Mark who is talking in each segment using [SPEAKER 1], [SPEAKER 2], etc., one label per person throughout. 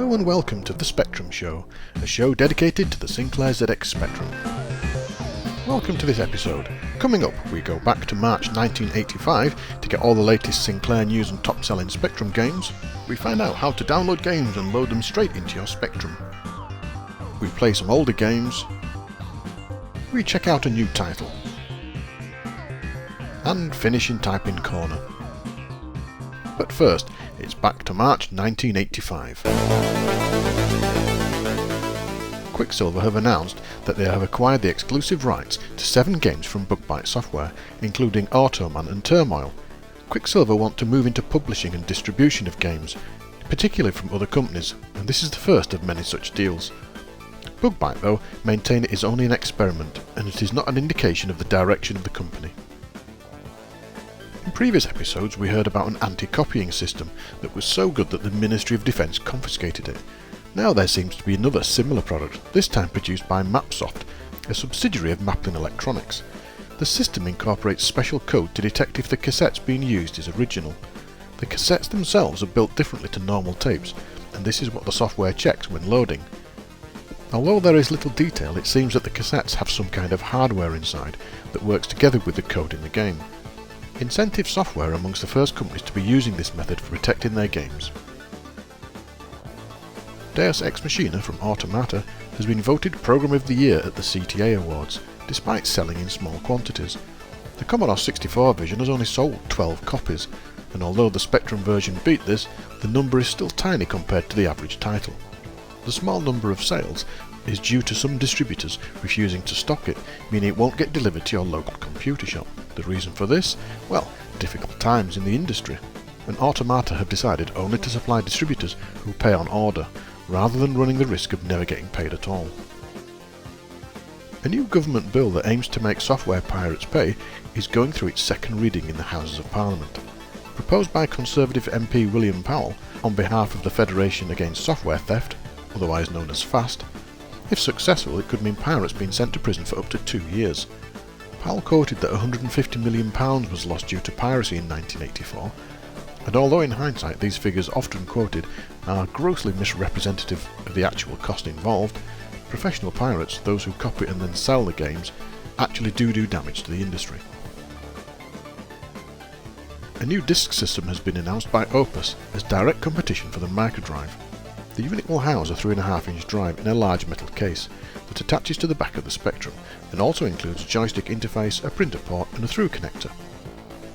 [SPEAKER 1] Hello and welcome to The Spectrum Show, a show dedicated to the Sinclair ZX Spectrum. Welcome to this episode. Coming up, we go back to March 1985 to get all the latest Sinclair news and top-selling Spectrum games. We find out how to download games and load them straight into your Spectrum. We play some older games. We check out a new title. And finish in Type-In Corner. But first, it's back to March 1985. Quicksilver have announced that they have acquired the exclusive rights to 7 games from Bug-Byte Software, including Automan and Turmoil. Quicksilver want to move into publishing and distribution of games, particularly from other companies, and this is the first of many such deals. Bug-Byte, though, maintain it is only an experiment, and it is not an indication of the direction of the company. In previous episodes we heard about an anti-copying system that was so good that the Ministry of Defence confiscated it. Now there seems to be another similar product, this time produced by Mapsoft, a subsidiary of Maplin Electronics. The system incorporates special code to detect if the cassettes being used is original. The cassettes themselves are built differently to normal tapes, and this is what the software checks when loading. Although there is little detail, it seems that the cassettes have some kind of hardware inside that works together with the code in the game. Incentive Software are amongst the first companies to be using this method for protecting their games. Deus Ex Machina from Automata has been voted Program of the Year at the CTA Awards, despite selling in small quantities. The Commodore 64 version has only sold 12 copies, and although the Spectrum version beat this, the number is still tiny compared to the average title. The small number of sales is due to some distributors refusing to stock it, meaning it won't get delivered to your local computer shop. The reason for this? Well, difficult times in the industry, and Automata have decided only to supply distributors who pay on order, rather than running the risk of never getting paid at all. A new government bill that aims to make software pirates pay is going through its second reading in the Houses of Parliament. Proposed by Conservative MP William Powell on behalf of the Federation Against Software Theft, otherwise known as FAST, if successful it could mean pirates being sent to prison for up to 2 years. Powell quoted that £150 million was lost due to piracy in 1984, and although in hindsight these figures often quoted are grossly misrepresentative of the actual cost involved, professional pirates, those who copy and then sell the games, actually do damage to the industry. A new disk system has been announced by Opus as direct competition for the microdrive. The unit will house a 3.5-inch drive in a large metal case that attaches to the back of the Spectrum and also includes a joystick interface, a printer port and a through connector.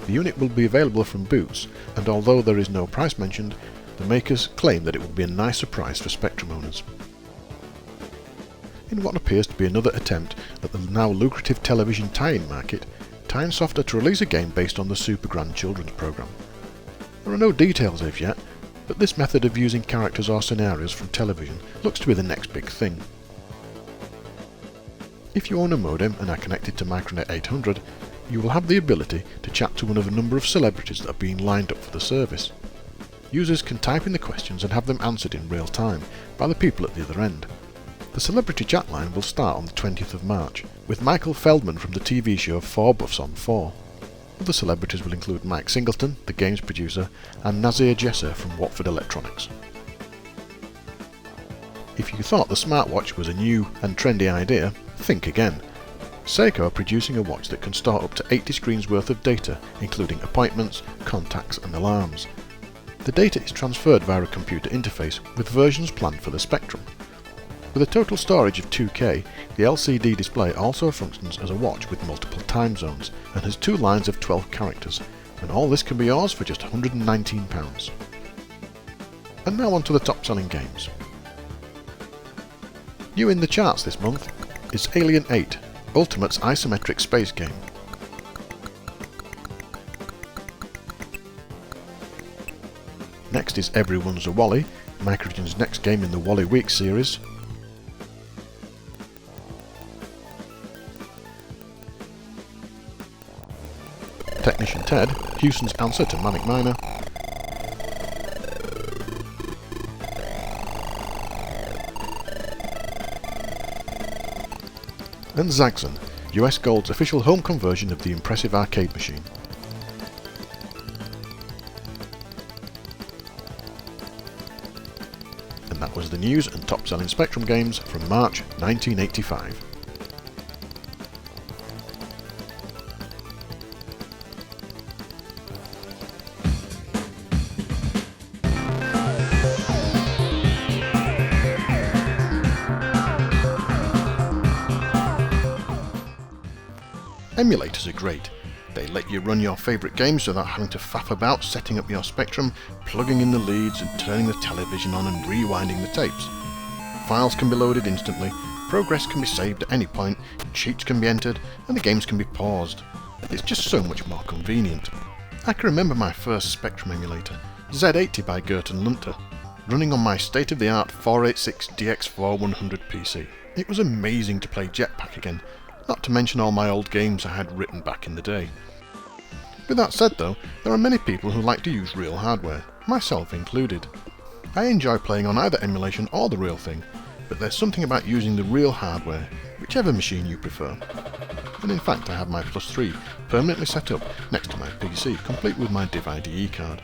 [SPEAKER 1] The unit will be available from Boots, and although there is no price mentioned, the makers claim that it will be a nice surprise for Spectrum owners. In what appears to be another attempt at the now lucrative television tie-in market, Tynesoft are to release a game based on the Super Grand Children's program. There are no details as yet, but this method of using characters or scenarios from television looks to be the next big thing. If you own a modem and are connected to Micronet 800, you will have the ability to chat to one of a number of celebrities that are being lined up for the service. Users can type in the questions and have them answered in real time by the people at the other end. The celebrity chat line will start on the 20th of March, with Michael Feldman from the TV show 4 Buffs on 4. Other celebrities will include Mike Singleton, the games producer, and Nazir Jesser from Watford Electronics. If you thought the smartwatch was a new and trendy idea, think again. Seiko are producing a watch that can store up to 80 screens worth of data, including appointments, contacts and alarms. The data is transferred via a computer interface, with versions planned for the Spectrum. With a total storage of 2K, the LCD display also functions as a watch with multiple time zones, and has 2 lines of 12 characters, and all this can be yours for just £119. And now on to the top selling games. New in the charts this month is Alien 8, Ultimate's isometric space game. Next is Everyone's a Wally, Microgen's next game in the Wally Week series. Technician Ted, Houston's answer to Manic Miner. And Zaxxon, US Gold's official home conversion of the impressive arcade machine. And That was the news and top-selling Spectrum games from March 1985. Emulators are great. They let you run your favourite games without having to faff about setting up your Spectrum, plugging in the leads and turning the television on and rewinding the tapes. Files can be loaded instantly, progress can be saved at any point, cheats can be entered, and the games can be paused. It's just so much more convenient. I can remember my first Spectrum emulator, Z80 by Gerten Lunter, running on my state-of-the-art 486 DX4100 PC. It was amazing to play Jetpack again, not to mention all my old games I had written back in the day. With that said though, there are many people who like to use real hardware, myself included. I enjoy playing on either emulation or the real thing, but there's something about using the real hardware, whichever machine you prefer. And in fact I have my Plus 3 permanently set up next to my PC, complete with my Div IDE card.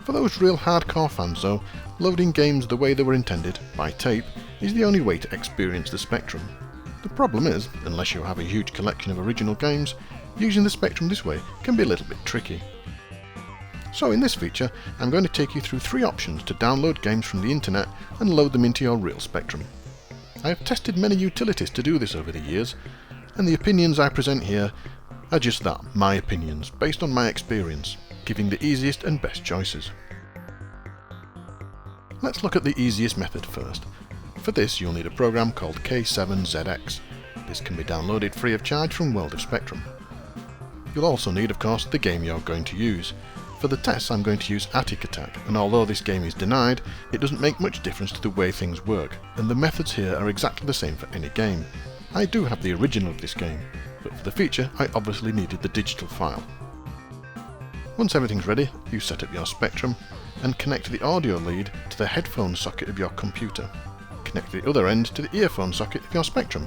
[SPEAKER 1] For those real hardcore fans though, loading games the way they were intended, by tape, is the only way to experience the Spectrum. The problem is, unless you have a huge collection of original games, using the Spectrum this way can be a little bit tricky. So in this feature, I'm going to take you through 3 options to download games from the internet and load them into your real Spectrum. I have tested many utilities to do this over the years, and the opinions I present here are just that, my opinions, based on my experience, giving the easiest and best choices. Let's look at the easiest method first. For this you'll need a program called K7ZX. This can be downloaded free of charge from World of Spectrum. You'll also need of course the game you're going to use. For the tests I'm going to use Attic Attack, and although this game is denied, it doesn't make much difference to the way things work, and the methods here are exactly the same for any game. I do have the original of this game, but for the feature I obviously needed the digital file. Once everything's ready, you set up your Spectrum and connect the audio lead to the headphone socket of your computer. Connect the other end to the earphone socket of your Spectrum.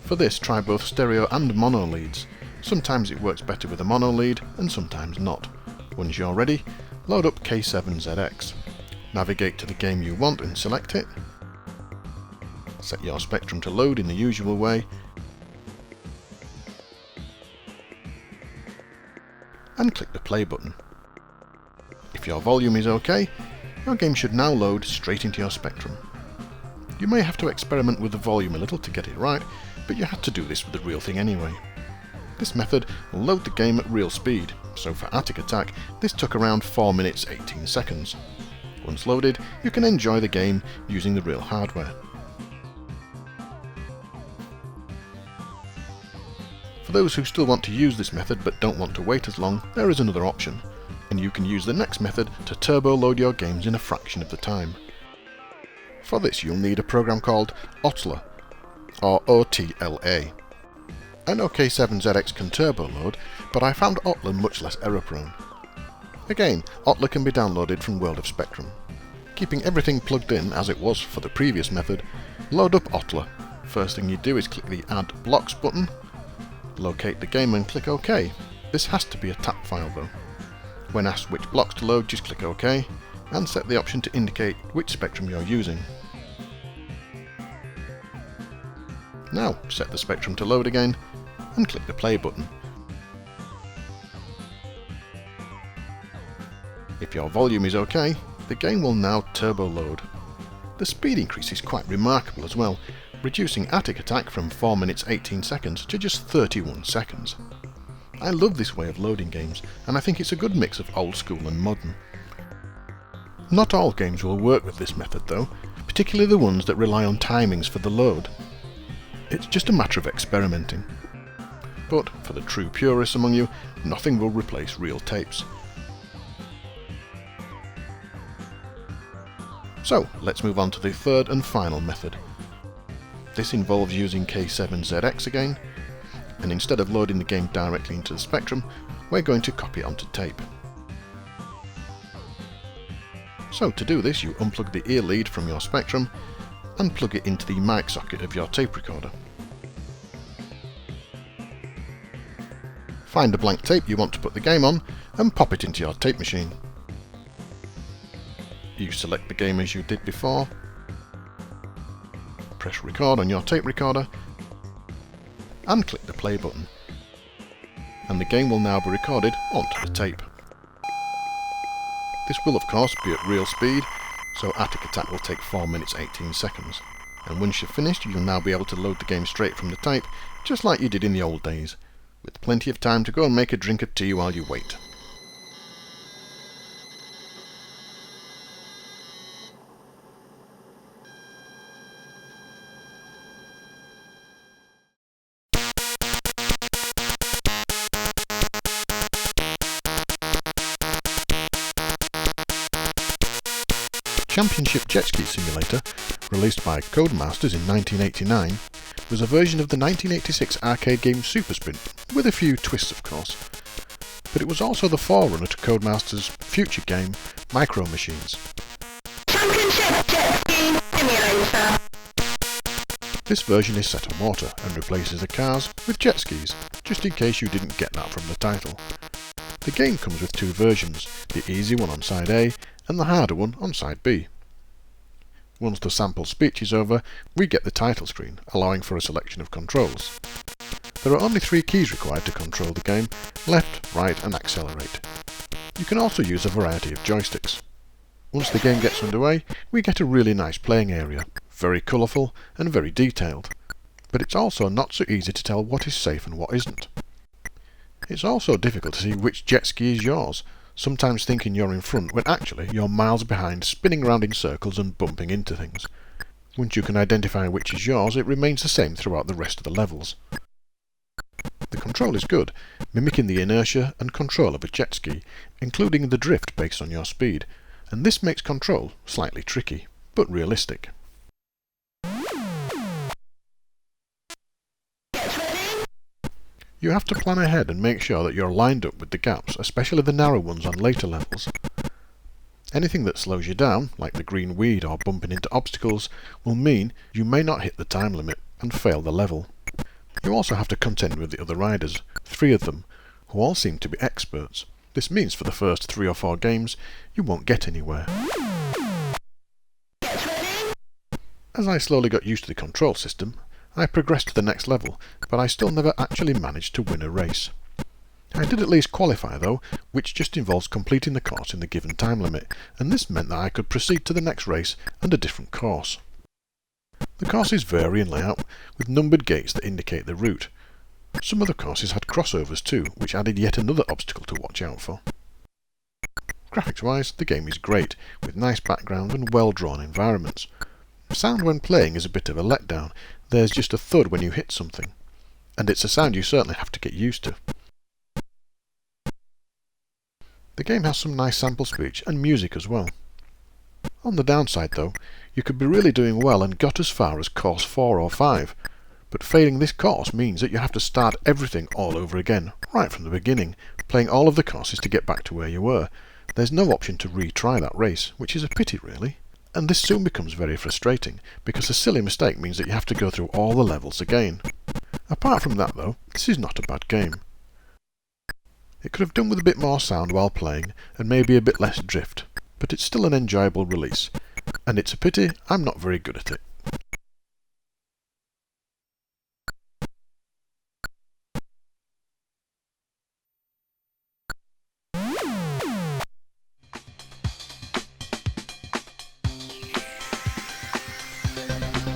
[SPEAKER 1] For this try both stereo and mono leads. Sometimes it works better with a mono lead and sometimes not. Once you're ready, load up K7ZX. Navigate to the game you want and select it. Set your Spectrum to load in the usual way. And click the play button. If your volume is OK, your game should now load straight into your Spectrum. You may have to experiment with the volume a little to get it right, but you had to do this with the real thing anyway. This method will load the game at real speed, so for Attic Attack this took around 4 minutes 18 seconds. Once loaded, you can enjoy the game using the real hardware. For those who still want to use this method but don't want to wait as long, there is another option, and you can use the next method to turbo load your games in a fraction of the time. For this you'll need a program called Otla, or OTLA. I know K7ZX can turbo load, but I found Otla much less error prone. Again, Otla can be downloaded from World of Spectrum. Keeping everything plugged in as it was for the previous method, load up Otla. First thing you do is click the Add Blocks button, locate the game and click OK. This has to be a TAP file though. When asked which blocks to load, just click OK, and set the option to indicate which Spectrum you're using. Now set the Spectrum to load again, and click the play button. If your volume is OK, the game will now turbo load. The speed increase is quite remarkable as well, reducing Attic Attack from 4 minutes 18 seconds to just 31 seconds. I love this way of loading games, and I think it's a good mix of old school and modern. Not all games will work with this method though, particularly the ones that rely on timings for the load. It's just a matter of experimenting. But for the true purists among you, nothing will replace real tapes. So let's move on to the third and final method. This involves using K7ZX again, and instead of loading the game directly into the Spectrum, we're going to copy it onto tape. So to do this, you unplug the ear lead from your Spectrum and plug it into the mic socket of your tape recorder. Find a blank tape you want to put the game on and pop it into your tape machine. You select the game as you did before, press record on your tape recorder, and click the play button. And the game will now be recorded onto the tape. This will of course be at real speed, so Attic Attack will take 4 minutes 18 seconds. And once you're finished, you'll now be able to load the game straight from the tape, just like you did in the old days, with plenty of time to go and make a drink of tea while you wait. Championship Jet Ski Simulator, released by Codemasters in 1989, was a version of the 1986 arcade game Super Sprint, with a few twists of course. But it was also the forerunner to Codemasters' future game, Micro Machines.
[SPEAKER 2] Championship Jet Ski Simulator.
[SPEAKER 1] This version is set on water and replaces the cars with jet skis, just in case you didn't get that from the title. The game comes with two versions, the easy one on side A and the harder one on side B. Once the sample speech is over, we get the title screen, allowing for a selection of controls. There are only 3 keys required to control the game: left, right and accelerate. You can also use a variety of joysticks. Once the game gets underway, we get a really nice playing area, very colourful and very detailed. But it's also not so easy to tell what is safe and what isn't. It's also difficult to see which jet ski is yours, sometimes thinking you're in front when actually you're miles behind, spinning around in circles and bumping into things. Once you can identify which is yours, it remains the same throughout the rest of the levels. The control is good, mimicking the inertia and control of a jet ski, including the drift based on your speed, and this makes control slightly tricky, but realistic. You have to plan ahead and make sure that you're lined up with the gaps, especially the narrow ones on later levels. Anything that slows you down, like the green weed or bumping into obstacles, will mean you may not hit the time limit and fail the level. You also have to contend with the other riders, 3 of them, who all seem to be experts. This means for the first 3 or 4 games, you won't get anywhere. As I slowly got used to the control system, I progressed to the next level, but I still never actually managed to win a race. I did at least qualify though, which just involves completing the course in the given time limit, and this meant that I could proceed to the next race and a different course. The courses vary in layout, with numbered gates that indicate the route. Some of the courses had crossovers too, which added yet another obstacle to watch out for. Graphics-wise, the game is great, with nice background and well-drawn environments. Sound when playing is a bit of a letdown. There's just a thud when you hit something, and it's a sound you certainly have to get used to. The game has some nice sample speech and music as well. On the downside though, you could be really doing well and got as far as course 4 or 5, but failing this course means that you have to start everything all over again, right from the beginning, playing all of the courses to get back to where you were. There's no option to retry that race, which is a pity really. And this soon becomes very frustrating, because a silly mistake means that you have to go through all the levels again. Apart from that though, this is not a bad game. It could have done with a bit more sound while playing, and maybe a bit less drift, but it's still an enjoyable release, and it's a pity I'm not very good at it.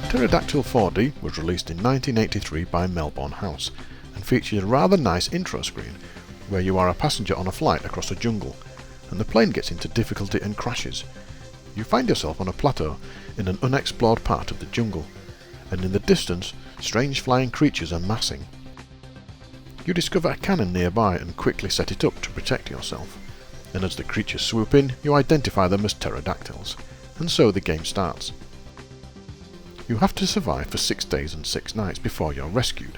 [SPEAKER 1] Pterodactyl 4D was released in 1983 by Melbourne House, and features a rather nice intro screen, where you are a passenger on a flight across a jungle, and the plane gets into difficulty and crashes. You find yourself on a plateau in an unexplored part of the jungle, and in the distance, strange flying creatures are massing. You discover a cannon nearby and quickly set it up to protect yourself, and as the creatures swoop in, you identify them as pterodactyls, and so the game starts. You have to survive for 6 days and 6 nights before you're rescued.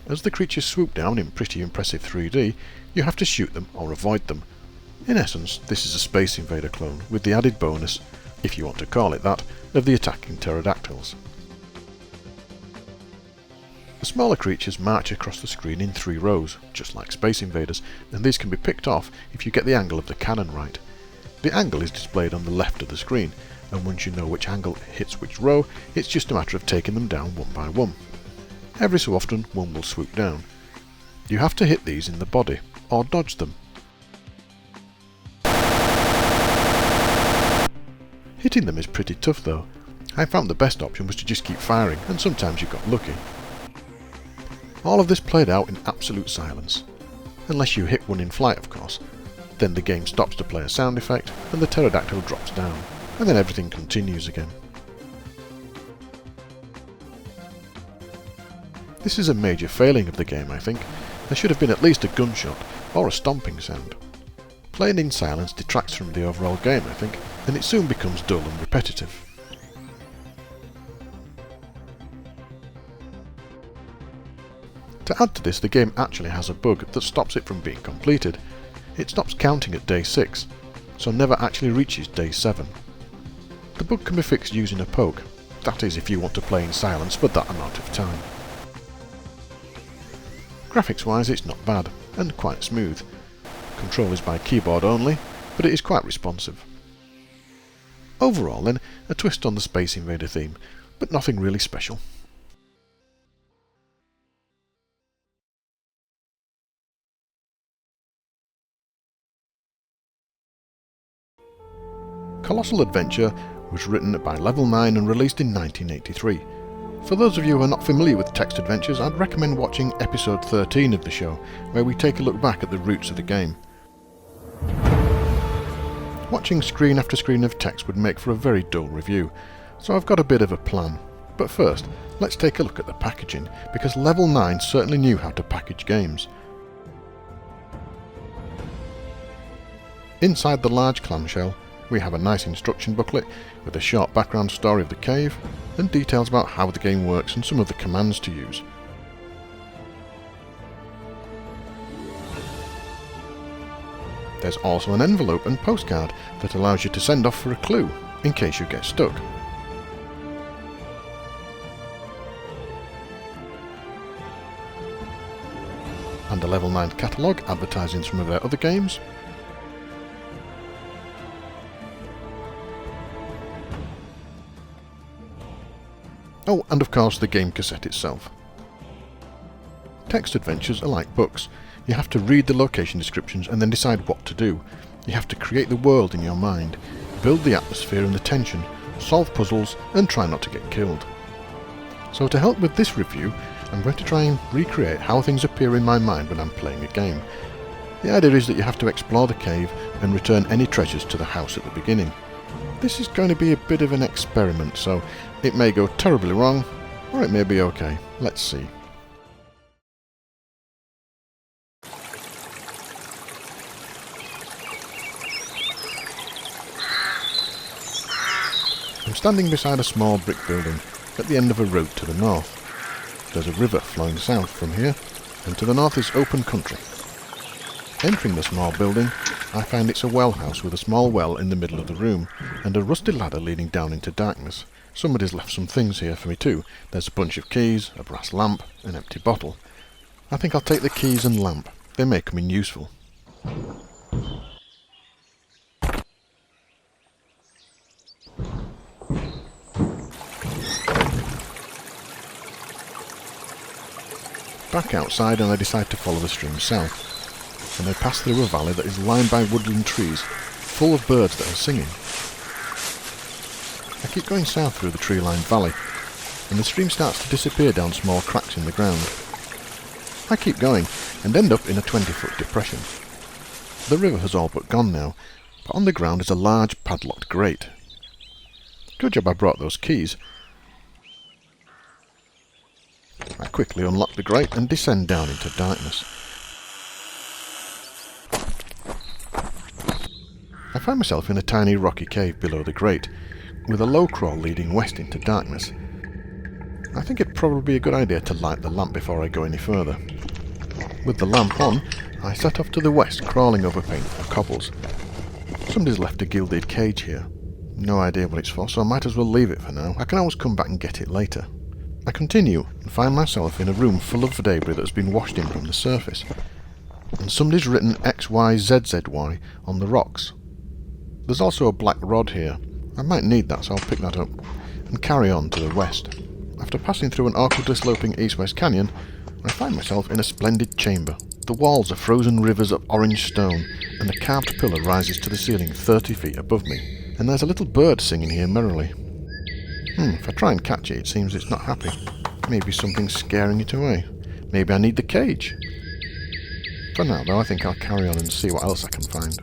[SPEAKER 1] As the creatures swoop down in pretty impressive 3D, you have to shoot them or avoid them. In essence, this is a Space Invader clone, with the added bonus, if you want to call it that, of the attacking pterodactyls. The smaller creatures march across the screen in 3 rows, just like Space Invaders, and these can be picked off if you get the angle of the cannon right. The angle is displayed on the left of the screen, and once you know which angle hits which row, it's just a matter of taking them down one by one. Every so often one will swoop down. You have to hit these in the body, or dodge them. Hitting them is pretty tough though. I found the best option was to just keep firing, and sometimes you got lucky. All of this played out in absolute silence. Unless you hit one in flight, of course. Then the game stops to play a sound effect, and the pterodactyl drops down, and then everything continues again. This is a major failing of the game, I think. There should have been at least a gunshot, or a stomping sound. Playing in silence detracts from the overall game, I think, and it soon becomes dull and repetitive. To add to this, the game actually has a bug that stops it from being completed. It stops counting at day 6, so never actually reaches day 7. The bug can be fixed using a poke, that is if you want to play in silence for that amount of time. Graphics wise it's not bad, and quite smooth. Control is by keyboard only, but it is quite responsive. Overall then, a twist on the Space Invader theme, but nothing really special. Colossal Adventure was written by Level 9 and released in 1983. For those of you who are not familiar with text adventures, I'd recommend watching episode 13 of the show, where we take a look back at the roots of the game. Watching screen after screen of text would make for a very dull review, so I've got a bit of a plan. But first, let's take a look at the packaging, because Level 9 certainly knew how to package games. Inside the large clamshell, we have a nice instruction booklet with a short background story of the cave and details about how the game works and some of the commands to use. There's also an envelope and postcard that allows you to send off for a clue in case you get stuck. And a Level 9 catalogue advertising some of their other games. Oh, and of course the game cassette itself. Text adventures are like books. You have to read the location descriptions and then decide what to do. You have to create the world in your mind, build the atmosphere and the tension, solve puzzles and try not to get killed. So to help with this review, I'm going to try and recreate how things appear in my mind when I'm playing a game. The idea is that you have to explore the cave and return any treasures to the house at the beginning. This is going to be a bit of an experiment, so it may go terribly wrong, or it may be okay. Let's see. I'm standing beside a small brick building at the end of a road to the north. There's a river flowing south from here, and to the north is open country. Entering the small building, I find it's a well house with a small well in the middle of the room, and a rusty ladder leading down into darkness. Somebody's left some things here for me too. There's a bunch of keys, a brass lamp, an empty bottle. I think I'll take the keys and lamp. They may come in useful. Back outside and I decide to follow the stream south. And I pass through a valley that is lined by woodland trees, full of birds that are singing. I keep going south through the tree-lined valley, and the stream starts to disappear down small cracks in the ground. I keep going, and end up in a 20-foot depression. The river has all but gone now, but on the ground is a large padlocked grate. Good job I brought those keys. I quickly unlock the grate and descend down into darkness. I find myself in a tiny rocky cave below the grate, with a low crawl leading west into darkness. I think it'd probably be a good idea to light the lamp before I go any further. With the lamp on, I set off to the west, crawling over painful cobbles. Somebody's left a gilded cage here. No idea what it's for, so I might as well leave it for now. I can always come back and get it later. I continue and find myself in a room full of debris that has been washed in from the surface. And somebody's written XYZZY on the rocks. There's also a black rod here. I might need that, so I'll pick that up and carry on to the west. After passing through an awkwardly sloping east-west canyon, I find myself in a splendid chamber. The walls are frozen rivers of orange stone, and a carved pillar rises to the ceiling 30 feet above me. And there's a little bird singing here merrily. If I try and catch it, it seems it's not happy. Maybe something's scaring it away. Maybe I need the cage. For now, though, I think I'll carry on and see what else I can find.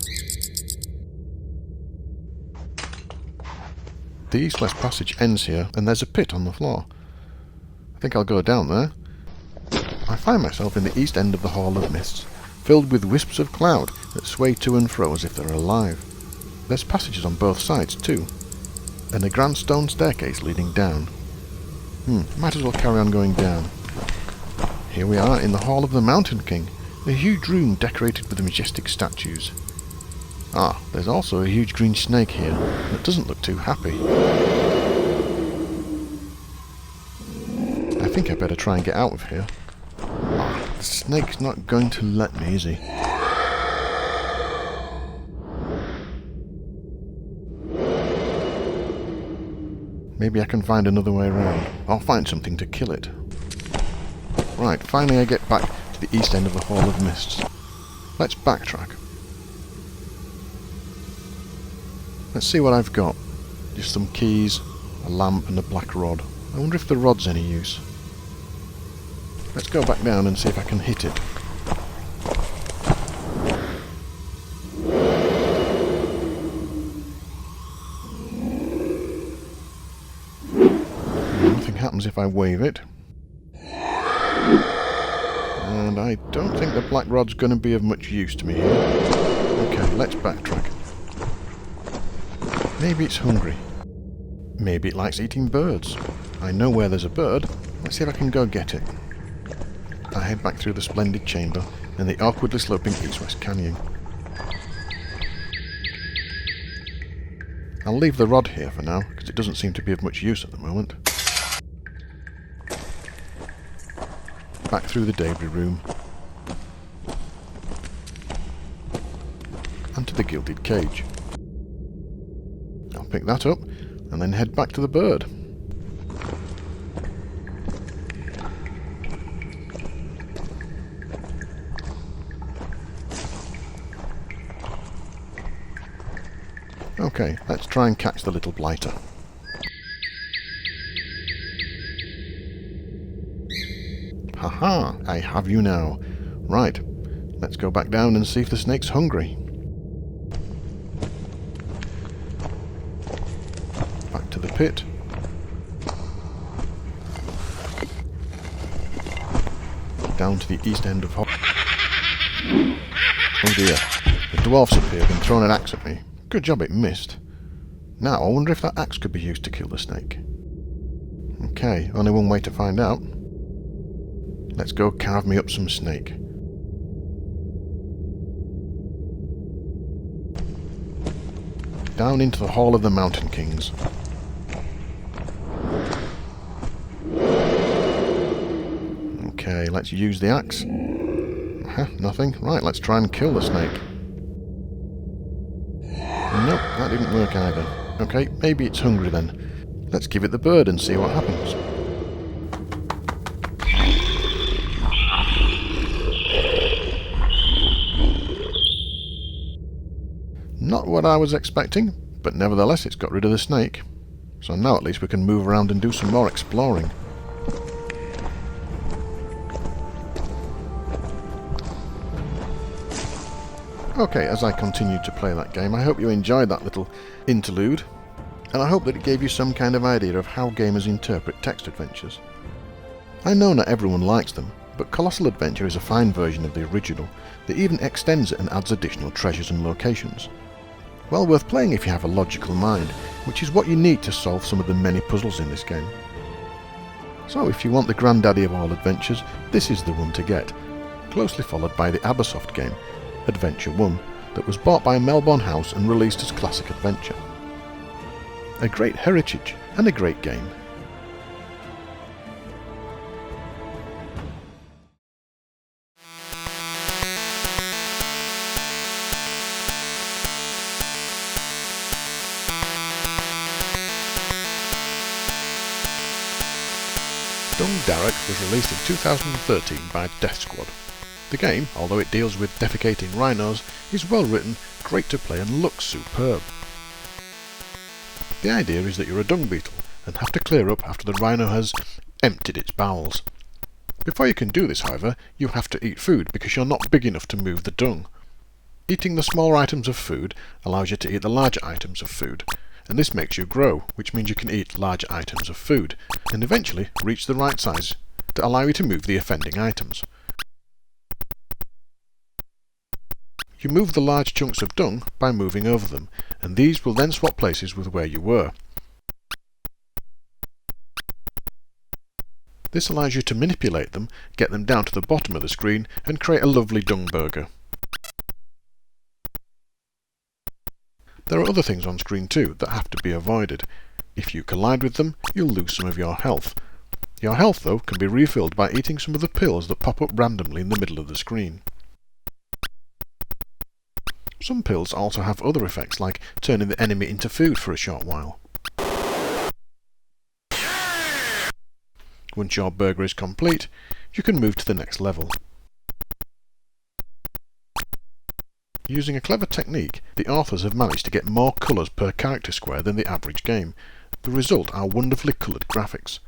[SPEAKER 1] The east-west passage ends here, and there's a pit on the floor. I think I'll go down there. I find myself in the east end of the Hall of Mists, filled with wisps of cloud that sway to and fro as if they're alive. There's passages on both sides, too, and a grand stone staircase leading down. Might as well carry on going down. Here we are in the Hall of the Mountain King, a huge room decorated with majestic statues. There's also a huge green snake here that doesn't look too happy. I think I better try and get out of here. The snake's not going to let me, is he? Maybe I can find another way around. I'll find something to kill it. Right, finally I get back to the east end of the Hall of Mists. Let's backtrack. Let's see what I've got. Just some keys, a lamp and a black rod. I wonder if the rod's any use. Let's go back down and see if I can hit it. Nothing happens if I wave it. And I don't think the black rod's going to be of much use to me here. Okay, let's backtrack. Maybe it's hungry. Maybe it likes eating birds. I know where there's a bird. Let's see if I can go get it. I head back through the splendid chamber and the awkwardly sloping east-west canyon. I'll leave the rod here for now, because it doesn't seem to be of much use at the moment. Back through the debris room. And to the gilded cage. I'll pick that up, and then head back to the bird. Okay, let's try and catch the little blighter. Haha, I have you now. Right, let's go back down and see if the snake's hungry. Back to the pit. Down to the east end of... Oh dear, the dwarf's appeared and thrown an axe at me. Good job it missed. Now, I wonder if that axe could be used to kill the snake. Okay, only one way to find out. Let's go carve me up some snake. Down into the Hall of the Mountain Kings. Okay, let's use the axe. Nothing. Right, let's try and kill the snake. Nope, that didn't work either. Okay, maybe it's hungry then. Let's give it the bird and see what happens. Not what I was expecting, but nevertheless it's got rid of the snake. So now at least we can move around and do some more exploring. Okay, as I continue to play that game, I hope you enjoyed that little interlude, and I hope that it gave you some kind of idea of how gamers interpret text adventures. I know not everyone likes them, but Colossal Adventure is a fine version of the original that even extends it and adds additional treasures and locations. Well worth playing if you have a logical mind, which is what you need to solve some of the many puzzles in this game. So if you want the granddaddy of all adventures, this is the one to get, closely followed by the Abersoft game, Adventure 1, that was bought by Melbourne House and released as Classic Adventure. A great heritage and a great game. Dung was released in 2013 by Death Squad. The game, although it deals with defecating rhinos, is well written, great to play and looks superb. The idea is that you're a dung beetle and have to clear up after the rhino has emptied its bowels. Before you can do this, however, you have to eat food because you're not big enough to move the dung. Eating the smaller items of food allows you to eat the larger items of food, and this makes you grow, which means you can eat larger items of food, and eventually reach the right size to allow you to move the offending items. You move the large chunks of dung by moving over them, and these will then swap places with where you were. This allows you to manipulate them, get them down to the bottom of the screen, and create a lovely dung burger. There are other things on screen too that have to be avoided. If you collide with them, you'll lose some of your health. Your health, though, can be refilled by eating some of the pills that pop up randomly in the middle of the screen. Some pills also have other effects, like turning the enemy into food for a short while. Once your burger is complete, you can move to the next level. Using a clever technique, the authors have managed to get more colours per character square than the average game. The result are wonderfully coloured graphics.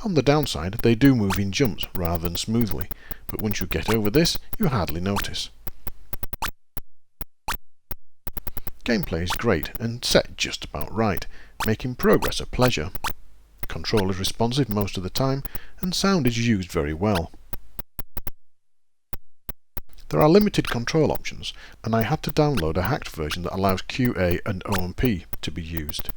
[SPEAKER 1] On the downside, they do move in jumps rather than smoothly, but once you get over this, you hardly notice. Gameplay is great and set just about right, making progress a pleasure. Control is responsive most of the time, and sound is used very well. There are limited control options, and I had to download a hacked version that allows QA and OMP to be used.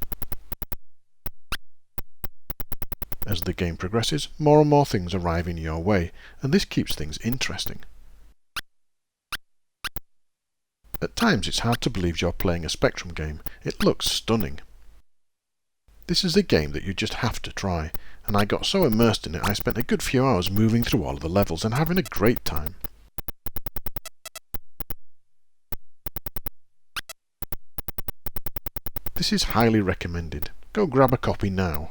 [SPEAKER 1] As the game progresses, more and more things arrive in your way, and this keeps things interesting. At times it's hard to believe you're playing a Spectrum game. It looks stunning. This is a game that you just have to try, and I got so immersed in it I spent a good few hours moving through all of the levels and having a great time. This is highly recommended. Go grab a copy now.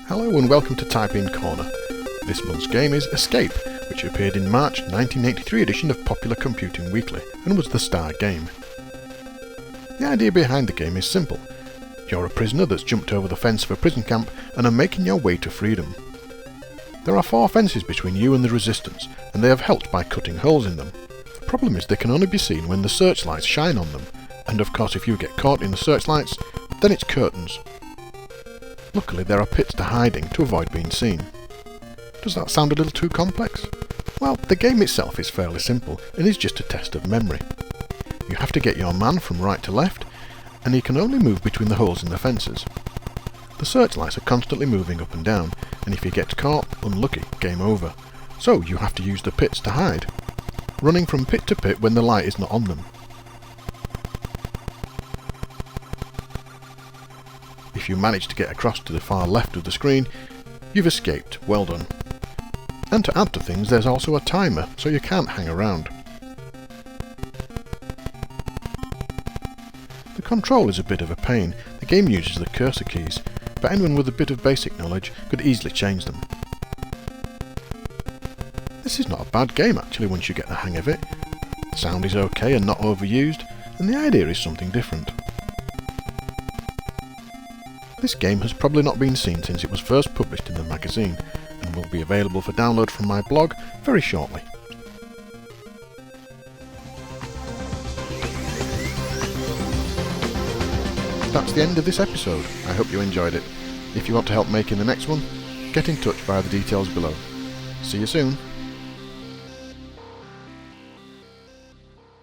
[SPEAKER 1] Hello and welcome to Type In Corner. This month's game is Escape, which appeared in March 1983 edition of Popular Computing Weekly and was the star game. The idea behind the game is simple. You're a prisoner that's jumped over the fence of a prison camp and are making your way to freedom. There are 4 fences between you and the resistance, and they have helped by cutting holes in them. The problem is they can only be seen when the searchlights shine on them, and of course if you get caught in the searchlights, then it's curtains. Luckily there are pits to hide in to avoid being seen. Does that sound a little too complex? Well, the game itself is fairly simple and is just a test of memory. You have to get your man from right to left, and he can only move between the holes in the fences. The searchlights are constantly moving up and down, and if he gets caught, unlucky, game over. So you have to use the pits to hide, running from pit to pit when the light is not on them. If you manage to get across to the far left of the screen, you've escaped. Well done. And to add to things, there's also a timer, so you can't hang around. The control is a bit of a pain. The game uses the cursor keys, but anyone with a bit of basic knowledge could easily change them. This is not a bad game actually once you get the hang of it. The sound is okay and not overused, and the idea is something different. This game has probably not been seen since it was first published in the magazine, and will be available for download from my blog very shortly. That's the end of this episode. I hope you enjoyed it. If you want to help making the next one, get in touch via the details below. See you soon.